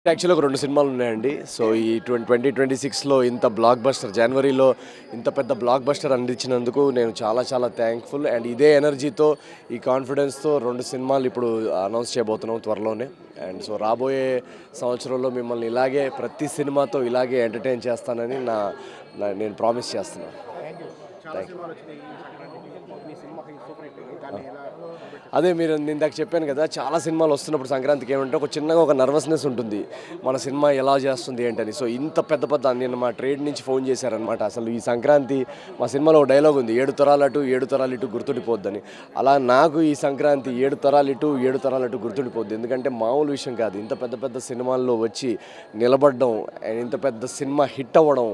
యాక్చువల్‌గా ఒక 2 సినిమాలు ఉన్నాయండి. సో, ఈ 2026లో ఇంత బ్లాక్ బస్టర్ జనవరిలో ఇంత పెద్ద బ్లాక్ బస్టర్ అందించినందుకు నేను చాలా చాలా థాంక్‌ఫుల్. అండ్ ఇదే ఎనర్జీతో, ఈ కాన్ఫిడెన్స్‌తో 2 సినిమాలు ఇప్పుడు అనౌన్స్ చేయబోతున్నాం త్వరలోనే. అండ్ సో, రాబోయే సంవత్సరంలో మిమ్మల్ని ఇలాగే ప్రతి సినిమాతో ఇలాగే ఎంటర్‌టైన్ చేస్తానని నేను ప్రామిస్ చేస్తున్నాను. Thank you. చాలా థాంక్ యూ. సినిమాలొచ్చినాయి ఈ సంక్రాంతికి. మీ సినిమా సూపర్ హిట్ అయింది. దాన్ని ఎలా సెలబ్రేట్ అదే మీరు నేను ఇందాక చెప్పాను కదా! చాలా సినిమాలు వస్తున్నప్పుడు సంక్రాంతికి ఏమంటే ఒక చిన్నగా ఒక నర్వస్‌నెస్ ఉంటుంది. మన సినిమా ఎలా చేస్తుంది ఏంటని. సో, ఇంత పెద్ద పెద్ద నిన్న మా ట్రేడ్ నుంచి ఫోన్ చేశారనమాట. అసలు ఈ సంక్రాంతి మా సినిమాలో ఒక డైలాగ్ ఉంది. 7 తరాలు అటు 7 తరాలు ఇటు గుర్తుండిపోద్దని. అలా నాకు ఈ సంక్రాంతి 7 తరాలు ఇటు 7 తరాలు అటు గుర్తుండిపోద్ది. ఎందుకంటే మామూలు విషయం కాదు. ఇంత పెద్ద పెద్ద సినిమాల్లో వచ్చి నిలబడడం, అండ్ ఇంత పెద్ద సినిమా హిట్ అవ్వడం,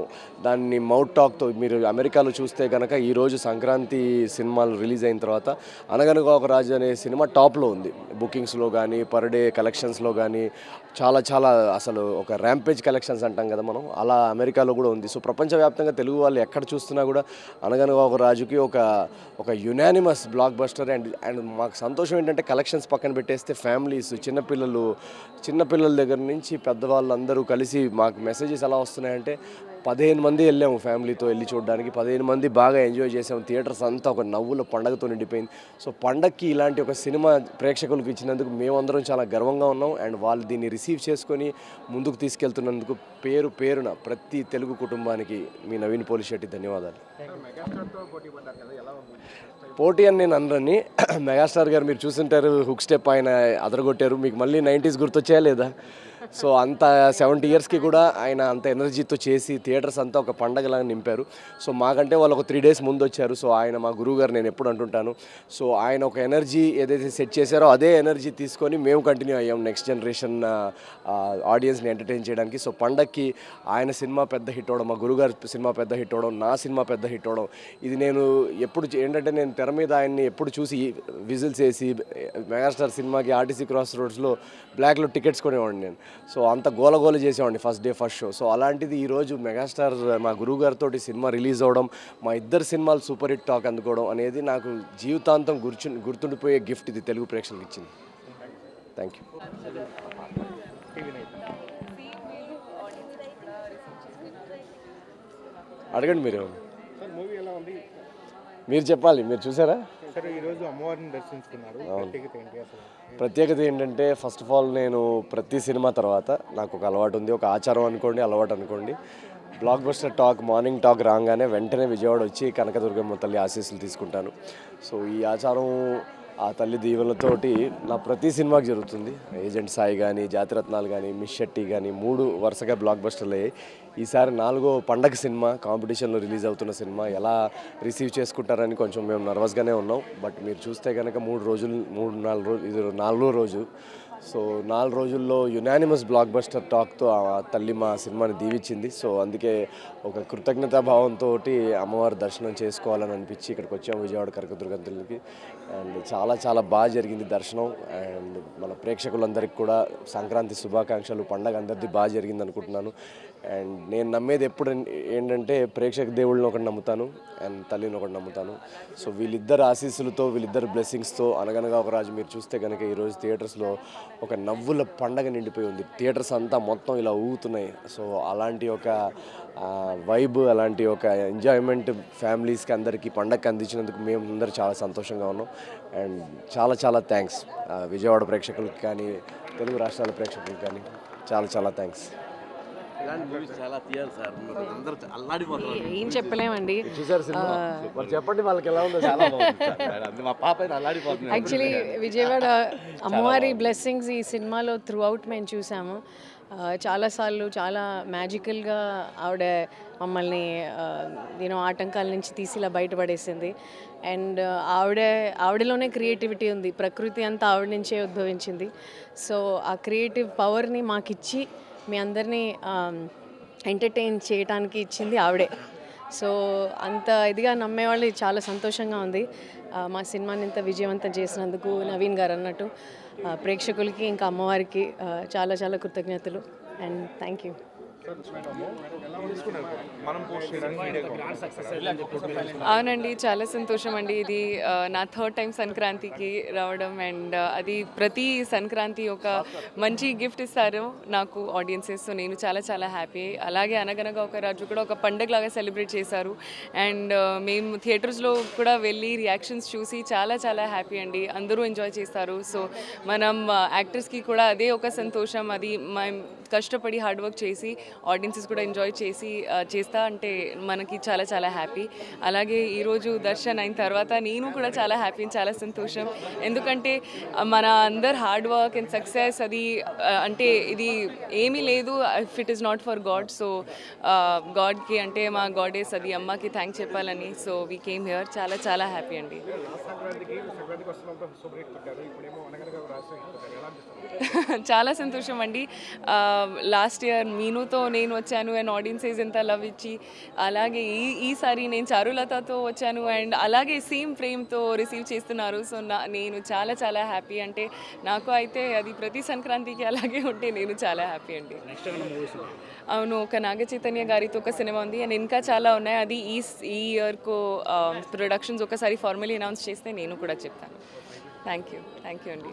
దాన్ని మౌత్ టాక్‌తో మీరు అమెరికాలో చూస్తే గనక ఈరోజు సంక్రాంతి సినిమాలు రిలీజ్ అయిన తర్వాత 'అనగనగా ఒక రాజు' అనే సినిమా టాప్‌లో ఉంది. బుకింగ్స్‌లో గానీ, పర్ డే కలెక్షన్స్‌లో గానీ చాలా చాలా అసలు ఒక ర్యాంపేజ్ కలెక్షన్స్ అంటాం కదా మనం. అలా అమెరికాలో కూడా ఉంది. సో, ప్రపంచవ్యాప్తంగా తెలుగు వాళ్ళు ఎక్కడ చూస్తున్నా కూడా 'అనగనగా ఒక రాజుకి' ఒక unanimous block buster. And and మాకు సంతోషం ఏంటంటే కలెక్షన్స్ పక్కన పెట్టేస్తే ఫ్యామిలీస్, చిన్నపిల్లల దగ్గర నుంచి పెద్దవాళ్ళందరూ కలిసి మాకు మెసేజెస్ ఎలా వస్తున్నాయంటే 15 మంది వెళ్ళాము ఫ్యామిలీతో వెళ్ళి చూడడానికి. 15 మంది బాగా ఎంజాయ్ చేసాము. థియేటర్స్ అంతా ఒక నవ్వుల పండగతో నిండిపోయింది. సో, పండగకి ఇలాంటి ఒక సినిమా ప్రేక్షకులకు ఇచ్చినందుకు మేమందరం చాలా గర్వంగా ఉన్నాం. అండ్ వాళ్ళు దీన్ని రిసీవ్ చేసుకొని ముందుకు తీసుకెళ్తున్నందుకు పేరు పేరున ప్రతి తెలుగు కుటుంబానికి మీ నవీన్ పోలిశెట్టి ధన్యవాదాలు. మెగాస్టార్‌తో పోటీ పడ్డారు కదా! ఎలా ఉంది? పోటీ అని నేను అనరని మెగాస్టార్ గారు మీరు చూసుంటారు, హుక్ స్టెప్ ఆయన అదరగొట్టారు. మీకు మళ్ళీ 90s గుర్తొచ్చాయా లేదా? సో, అంత 70 ఇయర్స్‌కి కూడా ఆయన అంత ఎనర్జీతో చేసి థియేటర్స్ అంతా ఒక పండగలాగా నింపారు. సో, మాకంటే వాళ్ళు ఒక 3 డేస్ ముందు వచ్చారు. సో, ఆయన మా గురువుగారు, నేను ఎప్పుడు అంటుంటాను. సో, ఆయన ఒక ఎనర్జీ ఏదైతే సెట్ చేశారో అదే ఎనర్జీ తీసుకొని మేము కంటిన్యూ అయ్యాం నెక్స్ట్ జనరేషన్ ఆడియన్స్ని ఎంటర్టైన్ చేయడానికి. సో, పండక్కి ఆయన సినిమా పెద్ద హిట్ అవ్వడం, మా గురువుగారి సినిమా పెద్ద హిట్ అవ్వడం, నా సినిమా పెద్ద హిట్ అవ్వడం, ఇది నేను ఏంటంటే నేను తెర మీద ఆయన్ని ఎప్పుడు చూసి విజిల్స్ వేసి మెగాస్టార్ సినిమాకి ఆర్టీసీ క్రాస్ రోడ్స్లో బ్లాక్లో టికెట్స్ కొనేవాడిని నేను. సో, అంత గోలగోల చేసేవాడిని first day first show. So, అలాంటిది ఈరోజు మెగాస్టార్ మా గురువు గారితో సినిమా రిలీజ్ అవ్వడం, మా ఇద్దరు సినిమాలు సూపర్ హిట్ టాక్ అందుకోవడం అనేది నాకు జీవితాంతం గుర్తుండిపోయే గిఫ్ట్ ఇది తెలుగు ప్రేక్షకులకు ఇచ్చింది. Thank you. TV nine. అడగండి మీరు. సార్ మూవీ ఎలా ఉంది? మీరు చెప్పాలి, మీరు చూసారా? సార్ ఈరోజు అమ్మవారిని దర్శించుకున్నారు. ప్రత్యేకత ఏంటి అసలు? ప్రత్యేకత ఏంటంటే ఫస్ట్ ఆఫ్ ఆల్ నేను ప్రతి సినిమా తర్వాత నాకు ఒక అలవాటు ఉంది. ఒక ఆచారం అనుకోండి, అలవాటు అనుకోండి. Block buster talk, morning talk రాగానే వెంటనే విజయవాడ వచ్చి కనకదుర్గమ్మ తల్లి ఆశీస్సులు తీసుకుంటాను. సో, ఈ ఆచారం ఆ తల్లి దీవెనలతోటి నా ప్రతి సినిమాకి జరుగుతుంది. ఏజెంట్ సాయి కానీ, జాతిరత్నాలు కానీ, మిస్ శెట్టి కానీ 3 వరుసగా బ్లాక్ బస్టర్లు అయ్యాయి. ఈసారి 4వ పండగ సినిమా, కాంపిటీషన్లో రిలీజ్ అవుతున్న సినిమా ఎలా రిసీవ్ చేసుకుంటారని కొంచెం మేము నర్వస్గానే ఉన్నాం. బట్ మీరు చూస్తే కనుక 4 రోజులు ఇది 4వ రోజు. సో, 4 రోజుల్లో యునానిమస్ బ్లాక్ బస్టర్ టాక్తో ఆ తల్లి మా సినిమాని దీవించింది. సో, అందుకే ఒక కృతజ్ఞతాభావంతో అమ్మవారి దర్శనం చేసుకోవాలని అనిపించి ఇక్కడికి వచ్చాము విజయవాడ కనకదుర్గమ్మ తల్లికి. అండ్ చాలా చాలా బాగా జరిగింది దర్శనం. అండ్ మన ప్రేక్షకులందరికీ కూడా సంక్రాంతి శుభాకాంక్షలు. పండగ అందరిది బాగా జరిగింది అనుకుంటున్నాను. అండ్ నేను నమ్మేది ఎప్పుడు ఏంటంటే ప్రేక్షక దేవుళ్ళని ఒకటి నమ్ముతాను, అండ్ తల్లిని ఒకటి నమ్ముతాను. సో, వీళ్ళిద్దరు ఆశీస్సులతో, వీళ్ళిద్దరు బ్లెస్సింగ్స్తో 'అనగనగా ఒక రాజు' మీరు చూస్తే కనుక ఈరోజు థియేటర్స్లో ఒక నవ్వుల పండగ నిండిపోయి ఉంది. థియేటర్స్ అంతా మొత్తం ఇలా ఊగుతున్నాయి. సో, అలాంటి ఒక వైబ్, అలాంటి ఒక ఎంజాయ్మెంట్ ఫ్యామిలీస్కి అందరికీ పండగకి అందించినందుకు మేము అందరూ చాలా సంతోషంగా ఉన్నాం. అండ్ చాలా చాలా థ్యాంక్స్ విజయవాడ ప్రేక్షకులకి కానీ, తెలుగు రాష్ట్రాల ప్రేక్షకులకి కానీ చాలా చాలా థ్యాంక్స్. ఇలాంటి మూవీస్ చాలా తీయాలి సార్. అందరూ అల్లాడిపోతున్నారు. ఏం చెప్పలేమండి. చూసారు సినిమా? మరి చెప్పండి వాళ్ళకి ఎలా ఉందో. చాలా బాగుంది. అది మా పాప అయితే అల్లాడిపోతుంది. యాక్చువల్లీ విజయవాడ అమ్మవారి బ్లెస్సింగ్స్ ఈ సినిమాలో త్రూ అవుట్ మేము చూసాము. చాలాసార్లు చాలా మ్యాజికల్గా ఆవిడ మమ్మల్ని ఆటంకాల నుంచి తీసి ఇలా బయటపడేసింది. అండ్ ఆవిడలోనే క్రియేటివిటీ ఉంది. ప్రకృతి అంతా ఆవిడ నుంచే ఉద్భవించింది. సో, ఆ క్రియేటివ్ పవర్ని మాకిచ్చి మీ అందరినీ ఎంటర్టైన్ చేయడానికి ఇచ్చింది ఆవిడే. సో, అంత ఇదిగా నమ్మేవాళ్ళు చాలా సంతోషంగా ఉంది. మా సినిమాని ఇంత విజయవంతం చేసినందుకు నవీన్ గారు అన్నట్టు ప్రేక్షకులకి ఇంకా అమ్మవారికి చాలా చాలా కృతజ్ఞతలు. And thank you. అవునండి, చాలా సంతోషం అండి. ఇది నా థర్డ్ టైం సంక్రాంతికి రావడం అండ్ అది ప్రతి సంక్రాంతి ఒక మంచి గిఫ్ట్ ఇస్తారు నాకు ఆడియన్సెస్. సో నేను చాలా చాలా హ్యాపీ. అలాగే అనగనగా ఒక రాజు కూడా ఒక పండగలాగా సెలబ్రేట్ చేశారు అండ్ మేము థియేటర్స్లో కూడా వెళ్ళి రియాక్షన్స్ చూసి చాలా చాలా హ్యాపీ అండి. అందరూ ఎంజాయ్ చేస్తారు. సో మనం యాక్టర్స్కి కూడా అదే ఒక సంతోషం. అది మేము కష్టపడి హార్డ్ వర్క్ చేసి ఆడియన్సెస్ కూడా ఎంజాయ్ చేసి చేస్తా అంటే మనకి చాలా చాలా హ్యాపీ. అలాగే ఈరోజు దర్శన్ అయిన తర్వాత నేను కూడా చాలా హ్యాపీ, చాలా సంతోషం. ఎందుకంటే మన అందరు హార్డ్ వర్క్ అండ్ సక్సెస్ అది అంటే ఇది ఏమీ లేదు if it is not for God. So గాడ్కి అంటే మా గాడెస్ అది అమ్మకి థ్యాంక్స్ చెప్పాలని సో వీ కేమ్ హియర్. చాలా చాలా హ్యాపీ అండి. సంక్రాంతికి వస్తున్నప్పుడు సూపర్ హిట్ కొట్టారు, ఇప్పుడేమో అనగనగా రాష్ట్రం హిట్ కొట్టారు. ఎలా అనిపిస్తుంది? చాలా సంతోషం అండి. లాస్ట్ ఇయర్ మీనుతో నేను వచ్చాను అండ్ ఆడియన్సెస్ ఎంత లవ్ ఇచ్చి, అలాగే ఈసారి నేను చారులతతో వచ్చాను అండ్ అలాగే సేమ్ ఫ్రేమ్తో రిసీవ్ చేస్తున్నారు. సో నేను చాలా చాలా హ్యాపీ. అంటే నాకు అయితే అది ప్రతి సంక్రాంతికి అలాగే ఉంటే నేను చాలా హ్యాపీ అండి. అవును, ఒక నాగ చైతన్య గారితో ఒక సినిమా ఉంది అండ్ ఇంకా చాలా ఉన్నాయి. అది ఈ ఇయర్కు ప్రొడక్షన్స్ ఒకసారి ఫార్మలీ అనౌన్స్ చేస్తే నేను కూడా చెప్తాను. థ్యాంక్ యూ అండి.